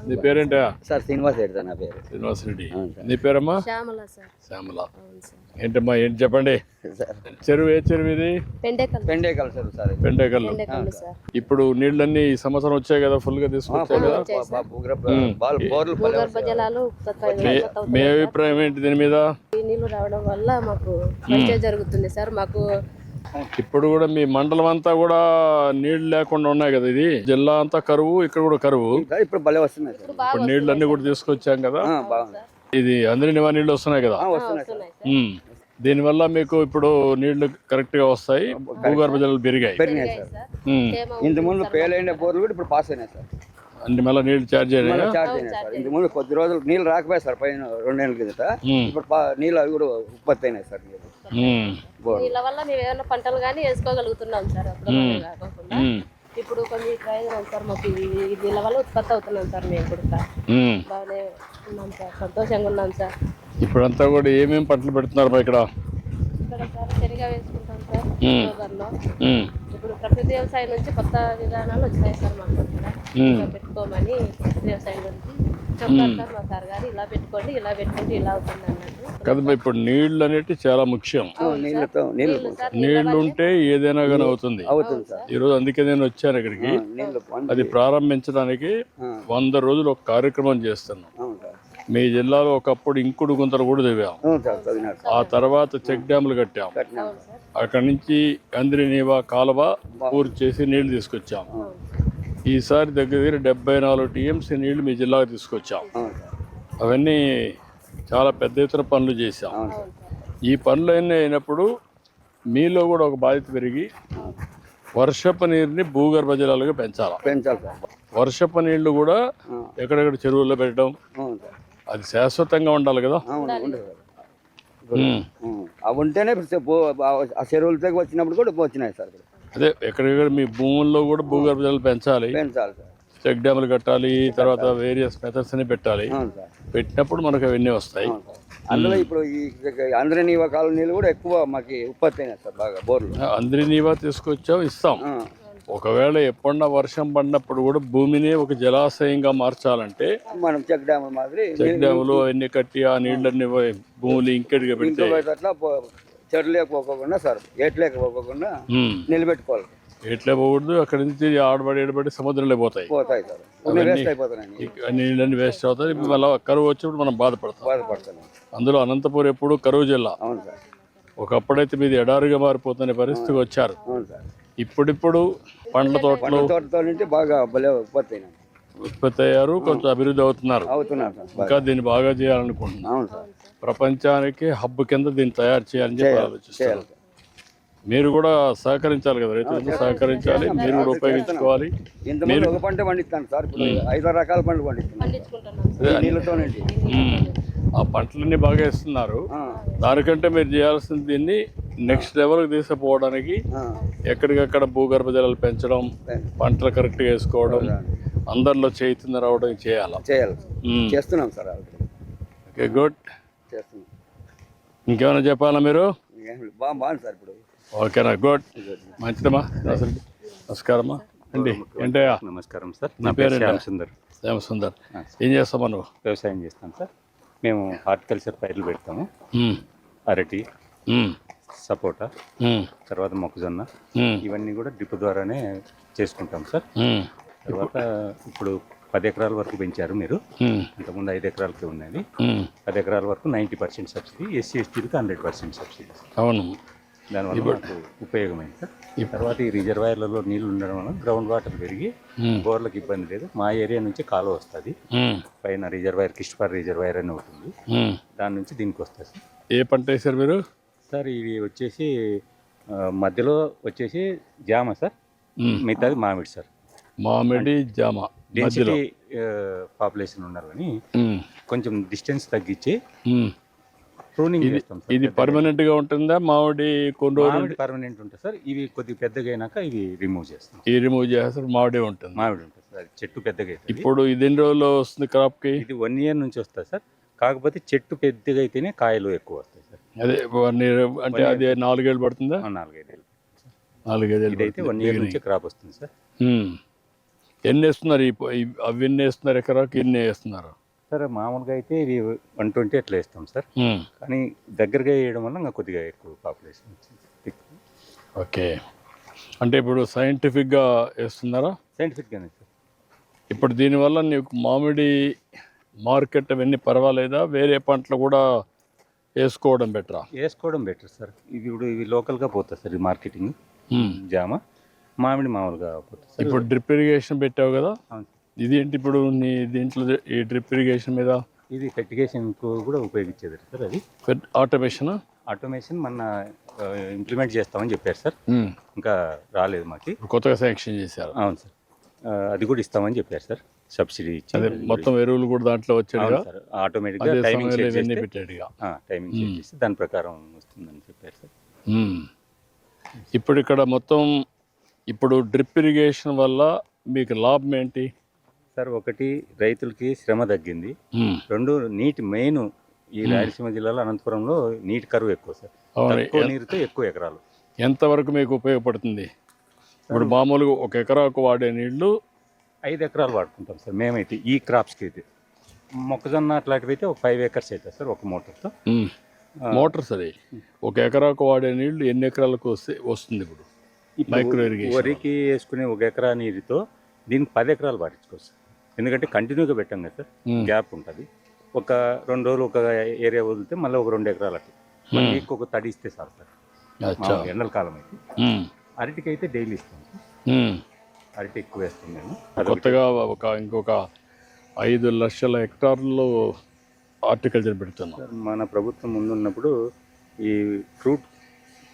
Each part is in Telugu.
నీ పేరేంటా? సార్ శ్రీనివాస్ రెడ్డి సార్ నా పేరు. శ్రీనివాస్ రెడ్డి. నీ పేరమ్మా? శ్యామల సార్. శ్యామల. ఏంటమ్మా ఏంటి చెప్పండి. చెరువు ఏ చెరువు ఇది? పెండేకల్ చెరువు సార్. పెండేకల్. ఇప్పుడు నీళ్ళన్నీ ఈ సంవత్సరం వచ్చాయి కదా, ఫుల్ గా తీసుకొచ్చాయి కదా. మీ అభిప్రాయం ఏంటి దీని మీద? నీళ్లు రావడం వల్ల మాకు మంచిగా జరుగుతుంది సార్. మాకు ఇప్పుడు కూడా మీ మండలం అంతా కూడా నీళ్లు లేకుండా ఉన్నాయి కదా. ఇది జిల్లా అంతా కరువు, ఇక్కడ కూడా కరువు. ఇప్పుడు భలే వస్తున్నాయి సార్. ఇప్పుడు నీళ్ళన్నీ కూడా తీసుకొచ్చాం కదా. ఇది అందరి నివా నీళ్ళు వస్తున్నాయి కదా. దీనివల్ల మీకు ఇప్పుడు నీళ్లు కరెక్ట్ గా వస్తాయి, భూగర్భ జలాలు పెరిగాయి. ఇంత ముందు పేలైన బోర్లు కూడా ఇప్పుడు పాస్ అయినాయి సార్. అన్ని మళ్ళీ నీళ్లు ఛార్జ్ అయినాయి. ఇంత ముందు కొద్ది రోజులు నీళ్ళు రాకపోయాయి సార్, పైన 2 నెలల కిందట. ఇప్పుడు నీళ్ళు అవి కూడా ఉత్పత్తి అయినాయి సార్. నీళ్ళ వల్ల మేము ఏమైనా పంటలు కానీ వేసుకోగలుగుతున్నాం సార్. కాకుండా ఇప్పుడు కొన్ని ప్రయోజనం సార్ మాకు. నీళ్ళ వల్ల ఉత్పత్తి అవుతున్నాం సార్. మేము కూడా బాగానే ఉన్నాం సార్, సంతోషంగా ఉన్నాం సార్. ఇప్పుడంతా కూడా ఏమేమి పంటలు పెడుతున్నారు ఇక్కడ? ఇక్కడ సార్ శనగ వేసుకుంటాం సార్ గోదావరిలో. ఇప్పుడు ప్రకృతి వ్యవసాయం నుంచి కొత్త విధానాలు వచ్చినాయి సార్ మాకు. ఇక్కడ పెట్టుకోమని వ్యవసాయం గురించి చెప్తారు సార్ మా సార్ గారు. ఇలా పెట్టుకోండి, ఇలా పెట్టుకుంటే ఇలా అవుతుంది అన్నట్టు కదా. ఇప్పుడు నీళ్లు అనేవి చాలా ముఖ్యం. నీళ్లు ఉంటే ఏదైనా కానీ అవుతుంది. ఈ రోజు అందుకే నేను వచ్చాను ఇక్కడికి. అది ప్రారంభించడానికి 100 రోజులు ఒక కార్యక్రమం చేస్తున్నాం. మీ జిల్లాలో ఒకప్పుడు ఇంకుడు గుంతలు కూడా తవ్వాం. ఆ తర్వాత చెక్ డ్యాములు కట్టాం. అక్కడి నుంచి అంద్రినీవా కాలువ పూర్తి చేసి నీళ్లు తీసుకొచ్చాం. ఈసారి దగ్గర 74 టీఎంసీ నీళ్లు మీ జిల్లాకు తీసుకొచ్చాం. అవన్నీ చాలా పెద్ద ఎత్తున పనులు చేశాం. ఈ పనులు అన్నీ అయినప్పుడు మీలో కూడా ఒక బాధ్యత పెరిగి వర్షపు నీరుని భూగర్భ జలాలుగా పెంచాలి. వర్షపు నీళ్లు కూడా ఎక్కడెక్కడ చెరువుల్లో పెట్టడం, అది శాశ్వతంగా ఉండాలి కదా. అవి ఉంటేనే ఆ చెరువులతో వచ్చినప్పుడు కూడా వచ్చినాయి సార్. అదే ఎక్కడెక్కడ మీ భూముల్లో కూడా భూగర్భ జలాలు పెంచాలి సార్. చెక్ డ్యాములు కట్టాలి, తర్వాత వేరియస్ మెథడ్స్ అని పెట్టాలి. పెట్టినప్పుడు మనకు అవన్నీ వస్తాయి. అందులో ఇప్పుడు ఈ అంద్రనీవా కాలువ నీళ్ళు కూడా ఎక్కువ మాకు ఉత్పత్తి అయినాయి సార్. బాగా బోర్లు అంద్రనీవా తీసుకొచ్చాం, ఇస్తాం. ఒకవేళ ఎప్పుడన్నా వర్షం పడినప్పుడు కూడా భూమిని ఒక జలాశయంగా మార్చాలంటే మనం చెక్ డ్యాములు మాదిరి చెక్ డ్యాములు అవన్నీ కట్టి ఆ నీళ్ళన్ని భూములు ఇంకెడిగా పెడితే అట్లా చెట్లు లేకపోకుండా సార్, ఏట్లేకపోకుండా నిలబెట్టుకోవాలి. ఎట్లా పోకూడదు. అక్కడి నుంచి ఆడబడి సముద్రంలో పోతాయి సార్. నీళ్ళని వేస్ట్ అవుతాయి. మళ్ళీ కరువు వచ్చినప్పుడు మనం బాధపడతాం. అందులో అనంతపురం ఎప్పుడు కరువు జిల్లా. ఒకప్పుడైతే మీది ఎడారిగా మారిపోతున్న పరిస్థితికి వచ్చారు. ఇప్పుడిప్పుడు పండ్ల తోటలు బాగా ఉత్పత్తి అయ్యారు, కొంచెం అభివృద్ధి అవుతున్నారు. ఇంకా దీన్ని బాగా చేయాలనుకుంటున్నాం. ప్రపంచానికి హబ్ కింద దీన్ని తయారు చేయాలని చెప్పి ఆలోచిస్తారు. మీరు కూడా సహకరించాలి కదా, రైతులకు సహకరించాలి, మీరు కూడా ఉపయోగించుకోవాలి. మీరు ఒక పంట పండిస్తాను సార్, 5 రకాల పంటలు పండిస్తున్నాను. ఆ పంటలన్నీ బాగా ఇస్తున్నారు. దానికంటే మీరు చేయాల్సింది దీన్ని నెక్స్ట్ లెవెల్కి తీసుకుపోవడానికి ఎక్కడికక్కడ భూగర్భ జలాలు పెంచడం, పంటలు కరెక్ట్గా వేసుకోవడం, అందరిలో చైతన్యం రావడం చేయాలి. చేస్తున్నాం సార్. Okay, good. ఇంకేమైనా చెప్పాలా మీరు? బాగుంది సార్ ఇప్పుడు. ఓకేనా, గుడ్, మంచిదమ్మా. నమస్కారమ్మా అండి. ఏంటయ్యా? నమస్కారం సార్. నా పేరు శ్యామసుందర్. ఏం చేస్తామా నువ్వు? వ్యవసాయం చేస్తాం సార్. మేము హార్టికల్చర్ పైర్లు పెడతాము. అరటి, సపోటా, తర్వాత మొక్కజొన్న, ఇవన్నీ కూడా డ్రిప్ ద్వారానే చేసుకుంటాం సార్. తర్వాత ఇప్పుడు 10 ఎకరాల వరకు పెంచారు మీరు. ఇంతకుముందు 5 ఎకరాలకే ఉన్నది. 10 ఎకరాల వరకు 90% సబ్సిడీ, ఎస్సీ ఎస్టీలకు 100% సబ్సిడీ. అవును, దానివల్ల మనకు ఉపయోగమైంది సార్. తర్వాత ఈ రిజర్వాయర్లలో నీళ్లు ఉండడం వల్ల గ్రౌండ్ వాటర్ పెరిగి బోర్లకు ఇబ్బంది లేదు. మా ఏరియా నుంచి కాలువ వస్తుంది. పైన రిజర్వాయర్, కిష్పార్ రిజర్వాయర్ అని ఉంటుంది, దాని నుంచి దీనికి వస్తుంది సార్. ఏ పంట వేసారు మీరు? సార్ ఇది వచ్చేసి మధ్యలో వచ్చేసి జామ సార్, మిగతాది మామిడి సార్. మామిడి, జామ. డెన్సిటీ పాపులేషన్ ఉన్నారు కానీ కొంచెం డిస్టెన్స్ తగ్గించి ప్రూనింగ్ చేస్తాం. ఇది పర్మనెంట్ గా ఉంటుందా? మామిడి కొన్ని రోజులు పర్మనెంట్ ఉంటుంది సార్. ఇవి కొద్దిగా పెద్దగా అయినాక ఇవి రిమూవ్ చేస్తాం. ఈ రిమూవ్ చేస్తారు. మామిడి ఉంటుంది. సార్. చెట్టు పెద్దగా. ఇప్పుడు ఇది ఎన్ని రోజుల్లో వస్తుంది క్రాప్ కి? ఇది 1 year నుంచి వస్తుంది సార్. కాకపోతే చెట్టు పెద్దగా అయితేనే కాయలు ఎక్కువ వస్తాయి సార్. అదే 1 year అంటే అది 4 ఏళ్ళు పడుతుందా? 4 ఏళ్ళు. 4 ఏళ్ళు. ఇదైతే 1 year నుంచి క్రాప్ వస్తుంది సార్. ఎన్ని వేస్తున్నారు అవి ఎన్ని వేస్తున్నారు ఎకరాకి ఎన్ని వేస్తున్నారు? సార్ మామూలుగా అయితే ఇది 120 అట్లా వేస్తాం సార్. కానీ దగ్గరగా వేయడం వల్ల ఇంకా కొద్దిగా ఎక్కువ పాపులేషన్ వచ్చింది. ఓకే, అంటే ఇప్పుడు సైంటిఫిక్గా వేస్తున్నారా? సైంటిఫిక్గానే సార్. ఇప్పుడు దీనివల్ల నీకు మామిడి మార్కెట్ అవన్నీ పర్వాలేదా? వేరే పంటలు కూడా వేసుకోవడం బెటరా? వేసుకోవడం బెటర్ సార్. ఇది ఇప్పుడు ఇవి లోకల్గా పోతుంది సార్. ఇది మార్కెటింగ్ జామ, మామిడి మామూలుగా పోతుంది సార్. ఇప్పుడు డ్రిప్ ఇరిగేషన్ పెట్టావు కదా, అవును. ఇదేంటి ఇప్పుడు నీ దీంట్లో ఈ డ్రిప్ ఇరిగేషన్ మీద? ఇది ఫెర్టిగేషన్కు కూడా ఉపయోగించేది సార్. అది ఆటోమేషన్ మన ఇంప్లిమెంట్ చేస్తామని చెప్పారు సార్. ఇంకా రాలేదు మాకు, కొత్తగా శాంక్షన్ చేశారు. అవును సార్. అది కూడా ఇస్తామని చెప్పారు సార్, సబ్సిడీ ఇచ్చి. మొత్తం ఎరువులు కూడా దాంట్లో వచ్చాడు సార్. ఆటోమేటిక్గా టైమింగ్ పెట్టాడుగా, టైమింగ్ సెట్ చేసి దాని ప్రకారం వస్తుందని చెప్పారు సార్. ఇప్పుడు ఇక్కడ మొత్తం ఇప్పుడు డ్రిప్ ఇరిగేషన్ వల్ల మీకు లాభం ఏంటి సార్? ఒకటి, రైతులకి శ్రమ తగ్గింది. రెండు, నీటి మెయిన్ ఈ రాయలసీమ జిల్లాలో అనంతపురంలో నీటి కరువు ఎక్కువ సార్. తక్కువ నీరుతో ఎక్కువ ఎకరాలు. ఎంతవరకు మీకు ఉపయోగపడుతుంది? ఇప్పుడు మామూలుగా ఒక ఎకరాకు వాడే నీళ్లు 5 ఎకరాలు వాడుకుంటాం సార్ మేమైతే. ఈ క్రాప్స్కి అయితే మొక్కజొన్న అట్లాంటివి అయితే ఒక 5 acres అవుతుంది సార్ ఒక మోటార్తో. మోటార్ సరే, ఒక ఎకరాకు వాడే నీళ్లు ఎన్ని ఎకరాలకు వస్తుంది? ఇప్పుడు మైక్రో ఇరిగేషన్ వరికి వేసుకునే 1 ఎకరా నీరుతో దీనికి 10 ఎకరాలు పాటించుకోవచ్చు సార్. ఎందుకంటే కంటిన్యూగా పెట్టాం కదా సార్, గ్యాప్ ఉంటుంది. ఒక 2 రోజులు ఒక ఏరియా వదిలితే మళ్ళీ ఒక 2 ఎకరాలు అట్లా వీక్ ఒక తడి ఇస్తే సార్ ఎండల కాలం అయితే. అరటికి అయితే డైలీ ఇస్తాం సార్. అరటి ఎక్కువ వేస్తాం మేము. కొత్తగా ఇంకొక 5 లక్షల హెక్టార్లలో హార్టికల్చర్ పెడుతున్నాం సార్. మన ప్రభుత్వం ముందున్నప్పుడు ఈ ఫ్రూట్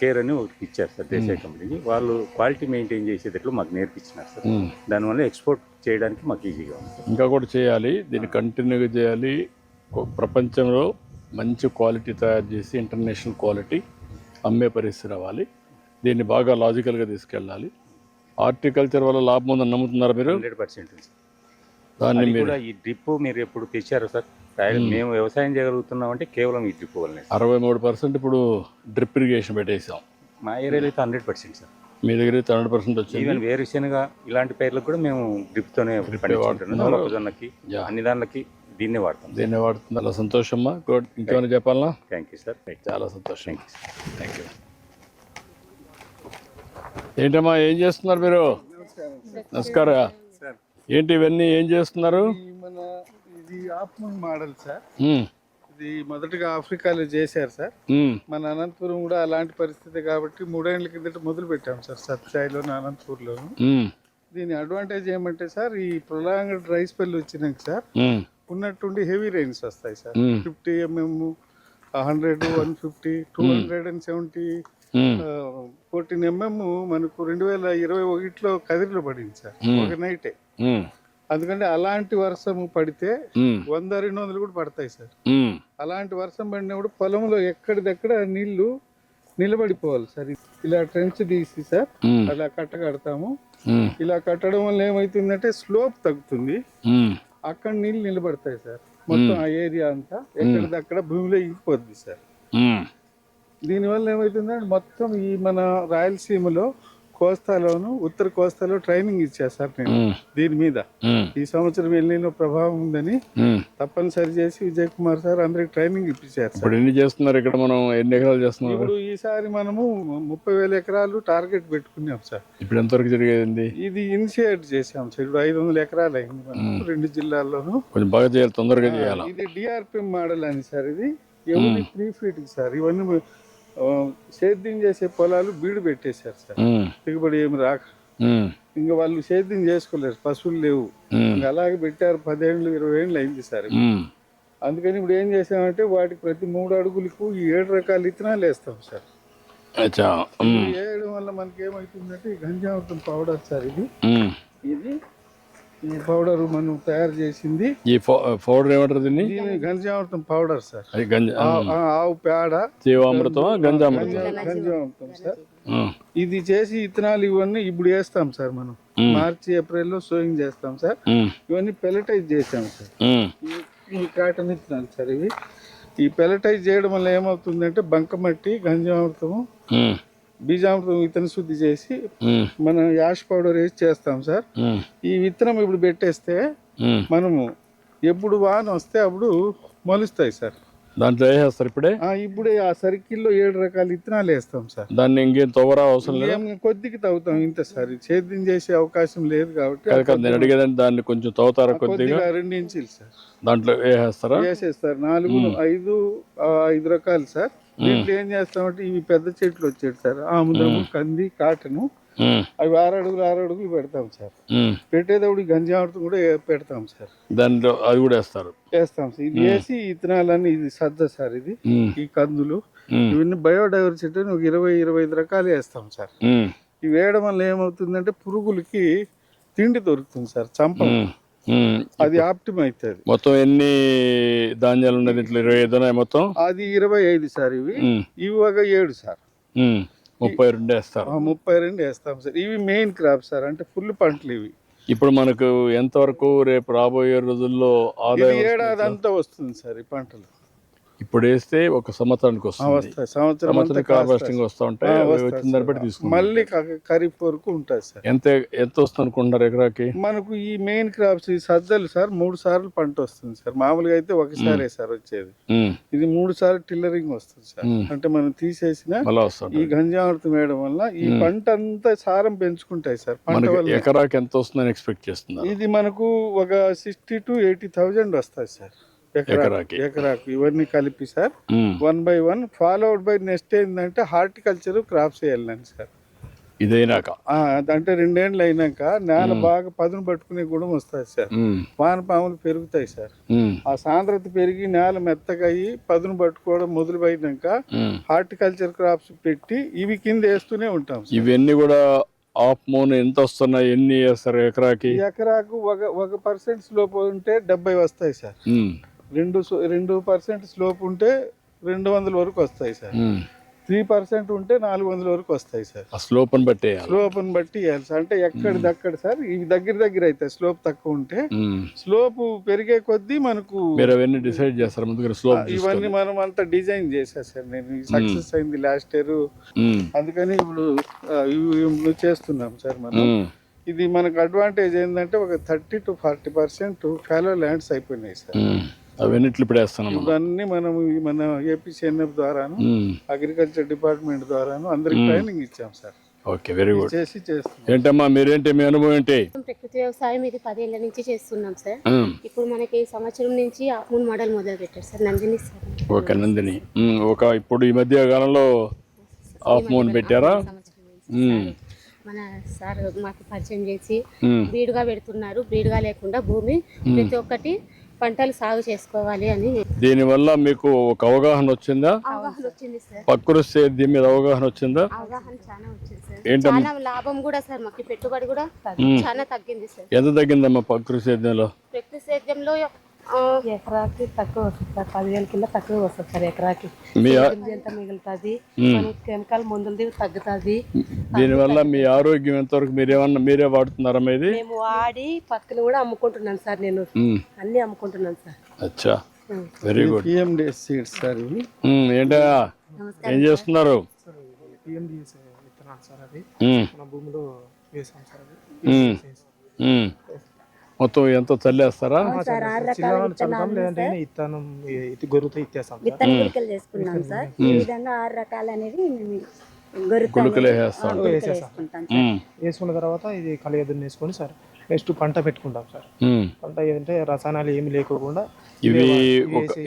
కేర్ అని ఒకటి ఇచ్చారు సార్ దేశాయ కంపెనీకి. వాళ్ళు క్వాలిటీ మెయింటైన్ చేసేటట్లు మాకు నేర్పించినారు సార్. దానివల్ల ఎక్స్పోర్ట్ చేయడానికి మాకు ఈజీగా ఉంది సార్. ఇంకా కూడా చేయాలి, దీన్ని కంటిన్యూగా చేయాలి. ప్రపంచంలో మంచి క్వాలిటీ తయారు చేసి ఇంటర్నేషనల్ క్వాలిటీ అమ్మే పరిస్థితి రావాలి. దీన్ని బాగా లాజికల్గా తీసుకెళ్ళాలి. హార్టికల్చర్ వల్ల లాభం ఉందని నమ్ముతున్నారా మీరు? 100% సార్. దాన్ని కూడా ఈ డ్రిప్ మీరు ఎప్పుడు తెచ్చారు సార్? మేము వ్యవసాయం చేయగలుగుతున్నామంటే కేవలం ఈ డ్రిప్ వల్లనే. 63% ఇప్పుడు డ్రిప్ ఇరిగేషన్ పెట్టేసాం. మా ఏరియాలో అయితే 100% సార్. మీ దగ్గర అయితే 100% వచ్చింది. ఈవెన్ వేరుశెనగ ఇలాంటి పైర్లకు కూడా మేము డ్రిప్తోనే పండించుకుంటున్నాం. మొక్కజొన్నకి అన్ని దానికి దీన్నే వాడతాం. అలా సంతోషమ్మా. గుడ్. ఇంకేమైనా చెప్పాలనా? Thank you sir. చాలా సంతోషం. Thank you. ఏంటమ్మా ఏం చేస్తున్నారు మీరు? నమస్కారం. ఏంటి ఇవన్నీ ఏం చేస్తున్నారు? ఇది ఆప్మన్ మోడల్ సార్. ఇది మొదటగా ఆఫ్రికాలో చేశారు సార్. మన అనంతపురం కూడా అలాంటి పరిస్థితి కాబట్టి 3 ఏళ్ల కిందట మొదలు పెట్టాం సార్ సత్సాయిలోను అనంతపూర్లోను. దీని అడ్వాంటేజ్ ఏమంటే సార్, ఈ ప్రొలాంగ్డ్ డ్రై స్పెల్ వచ్చినాక సార్ ఉన్నట్టుండి హెవీ రైన్స్ వస్తాయి సార్. 50 mm, 100, 150, 270, 14 mm మనకు 2021లో కదిరిలో పడింది సార్ ఒక నైటే. అందుకంటే అలాంటి వర్షం పడితే 100-200 కూడా పడతాయి సార్. అలాంటి వర్షం పడినప్పుడు పొలంలో ఎక్కడిదక్కడ నీళ్లు నిలబడిపోవాలి సార్. ఇలా ట్రెంచ్ తీసి సార్ అలా కట్టగడతాము. ఇలా కట్టడం వల్ల ఏమైతుందంటే స్లోప్ తగ్గుతుంది, అక్కడ నీళ్ళు నిలబడతాయి సార్. మొత్తం ఆ ఏరియా అంతా ఎక్కడిదక్కడ భూమిలో ఇంకిపోద్ది సార్. దీనివల్ల ఏమవుతుందంటే మొత్తం ఈ మన రాయలసీమలో కోస్తాలోను ఉత్తర కోస్తాలో ట్రైనింగ్ ఇచ్చారు సార్ నేను దీని మీద. ఈ సంవత్సరం ఎల్లిలో ప్రభావం ఉందని తప్పనిసరి చేసి విజయ్ కుమార్ సార్ అందరికి ట్రైనింగ్ ఇప్పించారు సార్. ఎన్ని చేస్తున్నారు ఇక్కడ? మనం ఎన్ని ఎకరాలు చేస్తున్నాం ఇప్పుడు? ఈసారి మనము 30,000 ఎకరాలు టార్గెట్ పెట్టుకున్నాం సార్. ఇప్పుడు ఎంతవరకు జరిగేది? ఇది ఇనిషియేట్ చేసాం సార్. ఇప్పుడు 500 ఎకరాలు అయింది మనకు 2 జిల్లాల్లోనూ. కొంచెం బాగా చేయాలి, తొందరగా చేయాలి. ఇది డిఆర్పిఎం మోడల్ అని సార్. ఇది ఎవరి 3 feet సార్. ఇవన్నీ సేద్యం చేసే పొలాలు బీడు పెట్టేశారు సార్. దిగుబడి ఏమి రాక ఇంకా వాళ్ళు సేద్యం చేసుకోలేరు, పశువులు లేవు. ఇంకా అలాగే పెట్టారు. 10 ఏళ్ళు 20 ఏళ్ళు అయింది సార్. అందుకని ఇప్పుడు ఏం చేసామంటే వాటికి ప్రతి 3 అడుగులకు ఈ 7 రకాల విత్తనాలు వేస్తాం సార్. వేయడం వల్ల మనకి ఏమవుతుందంటే ఈ గంజామృతం పౌడర్ సార్. ఇది ఈ పౌడర్ మనం తయారు చేసింది. ఈ పౌడర్ ఏమంటారు దీన్ని? గంజామృతం పౌడర్ సార్. ఆవు పేడ జీవామృతం, గంజామృతం సార్. ఇది చేసి ఇత్తనాలు ఇవన్నీ ఇప్పుడు వేస్తాం సార్. మనం మార్చి ఏప్రిల్లో సోయింగ్ చేస్తాం సార్. ఇవన్నీ పెలటైజ్ చేసాం సార్. ఈ కాటన్ ఇత్తనాలు సార్. ఇవి ఈ పెలటైజ్ చేయడం వల్ల ఏమవుతుందంటే బంకమట్టి, గంజామృతము, బీజామృతం విత్తన శుద్ధి చేసి ఉమ్, మనం యాష్ పౌడర్ వేసి చేస్తాం సార్. ఉమ్, ఈ విత్తనం ఇప్పుడు పెట్టేస్తే ఉమ్. మనము ఎప్పుడు వాన వస్తే అప్పుడు మొలుస్తాయి సార్. దాంట్లో వేసేస్తారు ఇప్పుడే. ఇప్పుడే ఆ సర్కిల్లో 7 రకాల విత్తనాలు వేస్తాం సార్. దాన్ని ఇంకేం తవ్వరా అవసరం లేదు. ఏం కొద్దికి తవ్వుతాం ఇంత సార్, సేద్యం చేసే అవకాశం లేదు కాబట్టి కాదు కాదు, నేను అడిగేదంటే దాన్ని కొంచెం తవ్వుతారా కొద్దిగా, 2 ఇంచులు సార్ దాంట్లో వేసేస్తారా? వేసేస్తారు. 5 రకాలు సార్. దీంట్లో ఏం చేస్తామంటే ఇవి పెద్ద చెట్లు వచ్చేది సార్, ఆముదము, కంది, కాటను, ఉమ్, అవి 6 అడుగులు పెడతాం సార్. ఉమ్. పెట్టేటప్పుడు గంజామృతం కూడా పెడతాం సార్. దాంట్లో అది కూడా వేస్తారు. వేస్తాం సార్. ఇది వేసి విత్తనాలన్నీ, ఇది సజ్జ సార్, ఇది ఉమ్, ఈ కందులు, ఉమ్, ఇవన్నీ బయోడైవర్సిటీ ఒక 20-25 రకాలు వేస్తాం సార్. ఉమ్, ఇవి వేయడం వల్ల ఏమవుతుందంటే పురుగులకి తిండి దొరుకుతుంది సార్, చంపం. ఉమ్, ఉమ్. అది ఆప్టిమం అవుతుంది. మొత్తం ఎన్ని ధాన్యాలు ఉన్నాయి దీంట్లో? 25 ఉన్నాయి మొత్తం. అది 25 సార్. ఇవి ఒక 7 సార్. 32 వేస్తారు. 32 వేస్తాం సార్. ఇవి మెయిన్ క్రాప్ సార్, అంటే ఫుల్ పంటలు ఇవి. ఇప్పుడు మనకు ఎంతవరకు రేపు రాబోయే రోజుల్లో ఇది ఆదాయం ఏడాది అంతా వస్తుంది సార్ ఈ పంటలు. ఇప్పుడు వేస్తే ఒక సంవత్సరానికి వస్తుంది. వస్తాయి, సంవత్సరం అంతా సంవత్సరానికి హార్వెస్టింగ్ వస్తూ ఉంటాయి. అవి వచ్చిన దాన్ని బట్టి తీసుకుంటాం. మళ్ళీ ఖరీఫ్ వరకు ఉంటుంది సార్. ఎంత వస్తుంది అనుకుంటున్నారు ఎకరాకి? మనకు ఈ మెయిన్ క్రాప్స్ ఈ సజ్జలు సార్ 3 సార్లు పంట వస్తుంది సార్. మామూలుగా అయితే ఒకసారే సార్ వచ్చేది. ఉమ్, ఇది 3 సార్లు టిల్లరింగ్ వస్తుంది సార్. అంటే మనం తీసేసిన మళ్ళా ఈ వస్తుంది. గంజామృతం వేయడం వల్ల ఈ పంట అంతా సారం పెంచుకుంటాయి సార్. పంట మనకి వల్ల ఎకరాకి ఎంత వస్తుందని ఎక్స్పెక్ట్ చేస్తున్నారు? ఇది మనకు ఒక 60,000 to 80,000 వస్తాయి సార్ ఎకరాకి. ఎకరాకు. ఇవన్నీ కలిపి sir um, 1 by 1 followed by next ఏంటంటే హార్టికల్చర్ క్రాప్స్ వేయాలని సార్. ఇదైనాక అంటే 2 ఏళ్ళు అయినాక నేల బాగా పదును పట్టుకునే గుణం వస్తుంది సార్. ఉమ్, వానపాములు పెరుగుతాయి సార్. ఉమ్, ఆ సాంద్రత పెరిగి నేల మెత్తగా అయ్యి పదును పట్టుకోవడం మొదలుపోయినాక ఉమ్. హార్టికల్చర్ క్రాప్స్ పెట్టి ఇవి కింద వేస్తూనే ఉంటాం సార్. ఇవన్నీ కూడా ఆఫ్ మోన్ ఎంత వస్తున్నాయి? ఎన్ని వేస్తారు ఎకరాకి? ఈ ఎకరాకు ఒక % స్లోప్ ఉంటే 70 వస్తాయి సార్. ఉమ్, 2% స్లోప్ ఉంటే 200 వరకు వస్తాయి సార్. 3% ఉంటే 400 వరకు వస్తాయి సార్. ఆ స్లోప్ని బట్టి స్లోప్ని బట్టి వేయాలి సార్. అంటే ఎక్కడిదక్కడ సార్ ఇవి దగ్గర అవుతాయి. స్లోప్ తక్కువ ఉంటే, స్లోప్ పెరిగే కొద్దీ మనకు మీరు అవన్నీ డిసైడ్ చేస్తారు ముందుగా స్లోప్? ఇవన్నీ మనం అంతా డిజైన్ చేసా సార్. నేను సక్సెస్ అయింది లాస్ట్ ఇయర్, అందుకని ఇప్పుడు ఇవి చేస్తున్నాం సార్ మనం. ఇది మనకు అడ్వాంటేజ్ ఏంటంటే ఒక 30 to 40% ఫాలో ల్యాండ్స్ అయిపోయినాయి సార్. అవన్నిట్లు ఇప్పుడు వేస్తున్నాం. ఇవన్నీ మనం మన ఏపీసీఎన్ఎఫ్ ద్వారాను, అగ్రికల్చర్ డిపార్ట్మెంట్ ద్వారాను అందరికి ట్రైనింగ్ ఇచ్చాం సార్. Okay, very good. చేస్తున్నాం. ఏంటమ్మా మీరేంటి, మీ అనుభవం ఏంటి? ప్రకృతి వ్యవసాయం ఇది 10 ఏళ్ల నుంచి చేస్తున్నాం సార్. ఇప్పుడు మనకి ఈ సంవత్సరం నుంచి ఆఫ్మూన్ మోడల్ మొదలు పెట్టారు sir, Nandini sir. Okay, Nandini. ఇప్పుడు ఈ మధ్య కాలంలో ఆఫ్ మూన్ పెట్టారా? మన సార్ మాకు పరిచయం చేసి బ్రీడ్గా పెడుతున్నారు. బ్రీడ్గా లేకుండా భూమి ప్రతి ఒక్కటి పంటలు సాగు చేసుకోవాలి అని. దీనివల్ల మీకు ఒక అవగాహన వచ్చిందా? అవగాహన వచ్చింది సార్. ప్రకృతి సేద్యం మీద అవగాహన వచ్చిందా? అవగాహన చాలా వచ్చింది సార్. ఏంటమ్మా? చాలా లాభం కూడా సార్, మాకు పెట్టుబడి కూడా చాలా తగ్గింది సార్. ఎంత తగ్గిందమ్మా ప్రకృతి సేద్యంలో? ప్రకృతి సేద్యంలో ఎకరాకి తక్కువ వస్తుంది సార్, 10,000 కింద తక్కువ వస్తుంది సార్ ఎకరాకి. ఎంత మిగులుతుంది, కెమికల్ మందులది తగ్గుతుంది. దీనివల్ల మీ ఆరోగ్యం ఎంతవరకు మీరే వాడుతున్నారా? మీది మేము వాడి పక్కన కూడా అమ్ముకుంటున్నాను సార్. నేను అన్ని అమ్ముకుంటున్నాను సార్. అచ్చా, very good. PMDS seeds sir ఇవి. ఏంటా ఏం చేస్తున్నారు? పిఎండిఎస్ విత్తనాలు సార్, అది మన భూమిలో వేసాం సార్. మొత్తం ఎంత చల్లేస్తారా? చల్లడం లేదంటే ఇత్తనం గొర్రెతో ఇచ్చేస్తాం. విత్తన గుళికలు చేసుకున్నాం సార్. ఈ విధంగా 6 రకాలు అనేది గుళికలు వేసేస్తాం. వేసుకున్న తర్వాత ఇది కలియదుని వేసుకొని సార్ నెక్స్ట్ పంట పెట్టుకుంటాం సార్. పంట ఏంటంటే రసాయనాలు ఏమి లేకుండా ఇవి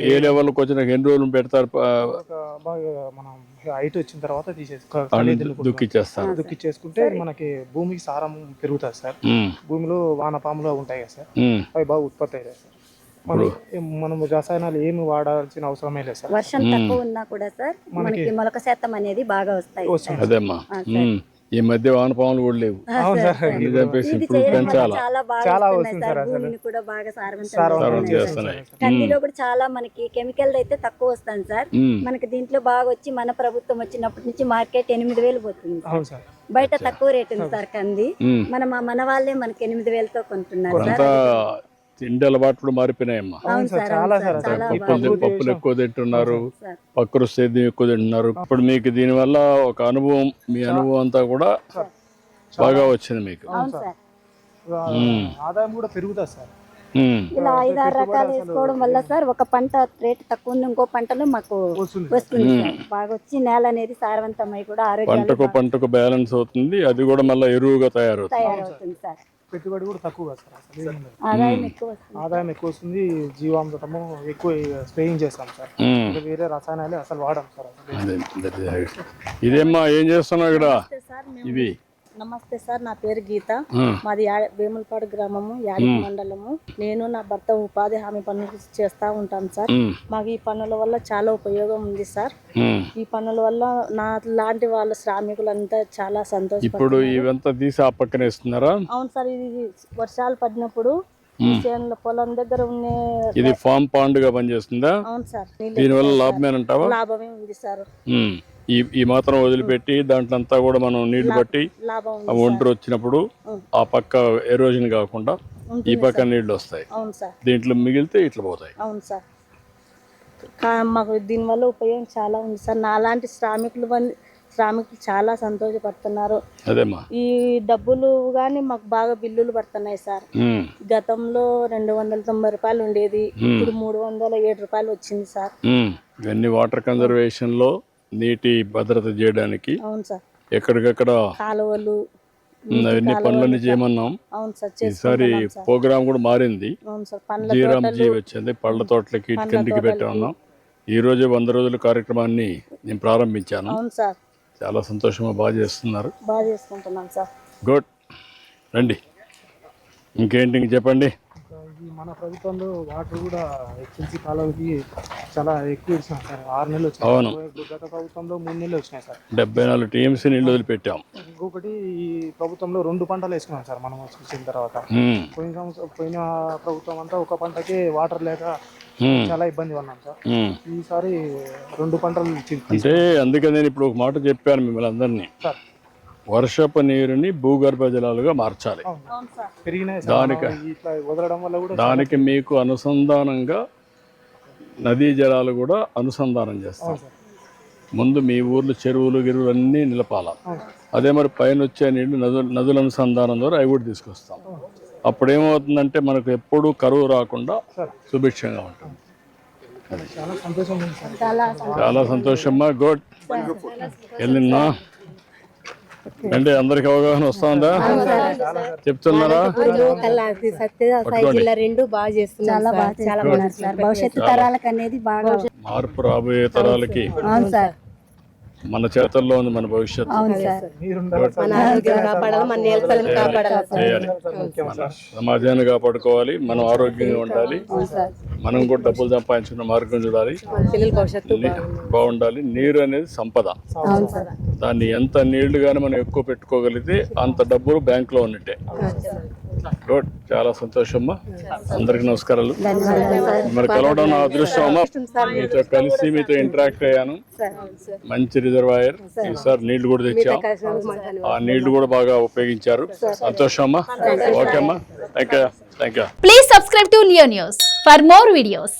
ఏ లెవెల్కి వచ్చిన ఎన్ని రోజులు పెడతారు? బాగా మనం హైట్ వచ్చిన తర్వాత దుక్కిచ్చేసుకుంటే మనకి భూమికి సారం పెరుగుతుంది సార్. భూమిలో వానపాములు ఉంటాయి కదా సార్, అవి బాగా ఉత్పత్తి అవుతాయి సార్. మనం రసాయనాలు ఏమి వాడాల్సిన అవసరమే లేదు సార్. వర్షం తక్కువ ఉన్నా కూడా సార్ మనకి మొలక శాతం అనేది బాగా వస్తాయి. అదేమ్మా, ఈ మధ్య వానపాములు కూడా లేవు. చాలా వస్తుంది సార్. భూమిని కూడా బాగా సారవంతం చేస్తున్నాయి. కందిలో కూడా చాలా మనకి కెమికల్ అయితే తక్కువ వస్తుంది సార్. మనకి దీంట్లో బాగా వచ్చి మన ప్రభుత్వం వచ్చినప్పటి నుంచి మార్కెట్ 8,000 పోతుంది సార్. బయట తక్కువ రేట్ ఉంది సార్ కంది. మన వాళ్ళే మనకి 8,000తో కొంటున్నారు సార్. తిండి అలవాట్లు మారిపోయినాయమ్మా. అవును సార్ చాలా అవును సార్ సార్ చాలా పప్పులు ఎక్కువ తింటున్నారు, సార్. పక్కరు సేద్యం ఎక్కువ తింటున్నారు. ఇప్పుడు మీకు దీనివల్ల ఒక అనుభవం, మీ అనుభవం అంతా కూడా బాగా వచ్చింది మీకు. అవును సార్. ఆదాయం కూడా పెరుగుతుంది సార్. ఇలా 5-6 రకాలు వేసుకోవడం వల్ల సార్ ఒక పంట రేటు తక్కువ ఉంది, ఇంకో పంటలో మాకు వస్తుంది సార్. బాగా వచ్చి నేల అనేది సారవంతమై కూడా ఆరోగ్యం పంటకు బ్యాలెన్స్ అవుతుంది, అది కూడా మళ్ళీ ఎరువుగా తయారవుతుంది సార్. పెట్టుబడి కూడా తక్కువ సార్. అసలు ఏం లేదు. ఆదాయం ఎక్కువ వస్తుంది. ఆదాయం ఎక్కువ వస్తుంది. జీవామృతము ఎక్కువ స్ప్రేయింగ్ చేస్తాం సార్. ఇంకా వేరే రసాయనాలు అసలు వాడాం సార్. అసలు ఇదేమ్మా ఏం చేస్తున్నావు ఇక్కడ? ఇవి నమస్తే సార్, నా పేరు గీత. మాది వేములపాడు గ్రామము, యాడికి మండలము. నేను నా భర్త ఉపాధి హామీ పనులు చేస్తా ఉంటాం సార్. మాకు ఈ పనుల వల్ల చాలా ఉపయోగం ఉంది సార్. ఈ పనుల వల్ల నా లాంటి వాళ్ళ శ్రామికులంతా చాలా సంతోషం. ఇప్పుడు ఇవంతా తీసి ఆ పక్కన ఇస్తున్నారా? అవును సార్, ఇది వర్షాలు పడినప్పుడు చేనుల పొలం దగ్గర ఉన్న ఇది ఫామ్ పాండ్ గా పనిచేస్తుందా? అవును సార్, దీనివల్ల లాభమేనంటావా? లాభమే ఉంది సార్. ఈ మాత్రం వదిలిపెట్టి దాంట్లో అంతా కూడా మనం నీళ్లు పట్టి లాభం ఆ ఒంటరి వచ్చినప్పుడు ఆ పక్క ఎరోజన్ కాకుండా ఈ పక్క నీళ్లు వస్తాయి. అవును సార్, దీంట్లో మిగిలితే ఇట్లా పోతాయి. అవును సార్. మాకు దీనివల్ల ఉపయోగం చాలా ఉంది సార్. నాలాంటి శ్రామికులు చాలా సంతోషపడుతున్నారు. అదేమ్మా, ఈ డబ్బులు కానీ మాకు బాగా బిల్లులు పడుతున్నాయి సార్. గతంలో 290 రూపాయలు ఉండేది, ఇప్పుడు 307 రూపాయలు వచ్చింది సార్. ఇవన్నీ వాటర్ కన్జర్వేషన్ లో నీటి భద్రత చేయడానికి అవును సార్, ఎక్కడికక్కడ కాలువలు అవన్నీ పనులన్నీ చేయమన్నాం. అవును సార్, ఈసారి ప్రోగ్రామ్ కూడా మారింది. అవును సార్, జీరాంజీ వచ్చింది, పళ్ళ తోటలకి ఇటుకంటికి పెట్టామన్నాం. ఈ రోజే 100 రోజుల కార్యక్రమాన్ని నేను ప్రారంభించాను. అవును సార్, చాలా సంతోషంగా బాగా చేస్తున్నారు. బాగా చేసుకుంటున్నాం సార్. గుడ్, రండి ఇంకేంటి ఇంక చెప్పండి. ఈ మన ప్రభుత్వంలో వాటర్ కూడా హెచ్ఎంసీ కాలువకి చాలా ఎక్కువ ఇచ్చినాం సార్. 6 నెలలు వచ్చినాయి. అవును, గత ప్రభుత్వంలో 3 నెలలు వచ్చినాయి సార్. 74 టీఎంసీ నీళ్ళు వదిలిపెట్టాం. ఇంకొకటి ఈ ప్రభుత్వంలో 2 పంటలు వేసుకున్నాం సార్ మనం వచ్చిన తర్వాత. పోయిన ప్రభుత్వం అంతా ఒక పంటకే వాటర్ లేక చాలా ఇబ్బంది పడినాం సార్. ఈసారి 2 పంటలు అంటే అందుకే నేను ఇప్పుడు ఒక మాట చెప్పాను మిమ్మల్ని అందరినీ, సార్. వర్షపు నీరుని భూగర్భ జలాలుగా మార్చాలి. దానికి మీకు అనుసంధానంగా నదీ జలాలు కూడా అనుసంధానం చేస్తాం. ముందు మీ ఊర్లో చెరువులు గిరువులు అన్నీ నిలపాల. అదే మరి పైన వచ్చే నీళ్లు నదుల అనుసంధానం ద్వారా అవి కూడా తీసుకొస్తాం. అప్పుడు ఏమవుతుందంటే మనకు ఎప్పుడూ కరువు రాకుండా సుభిక్షంగా ఉంటుంది. చాలా సంతోషమ్మా. గుడ్, వెళ్ళినా అంటే అందరికి అవగాహన వస్తుందా? చెప్తున్నారా? భవిష్యత్తు తరాలకు అనేది బాగా మార్పు రాబోయే తరాలకి మన చేతుల్లో ఉంది మన భవిష్యత్తు. చేయాలి, మన సమాజాన్ని కాపాడుకోవాలి, మనం ఆరోగ్యంగా ఉండాలి, మనం కూడా డబ్బులు సంపాదించుకున్న మార్గం చూడాలి, బాగుండాలి. నీరు అనేది సంపద. దాన్ని ఎంత నీళ్లు కానీ మనం ఎక్కువ పెట్టుకోగలిగితే అంత డబ్బులు బ్యాంకులో ఉన్నట్టే. గుడ్, చాలా సంతోషమ్మా. అందరికి నమస్కారాలు. మరి కలవడం నా అదృష్టం అమ్మా. మీతో కలిసి మీతో ఇంటరాక్ట్ అయ్యాను. మంచి రిజర్వాయర్, ఈసారి నీళ్లు కూడా తెచ్చాం. ఆ నీళ్లు కూడా బాగా ఉపయోగించారు. సంతోషం అమ్మా. ఓకే అమ్మా, thank you. Please subscribe to Leo News for more videos.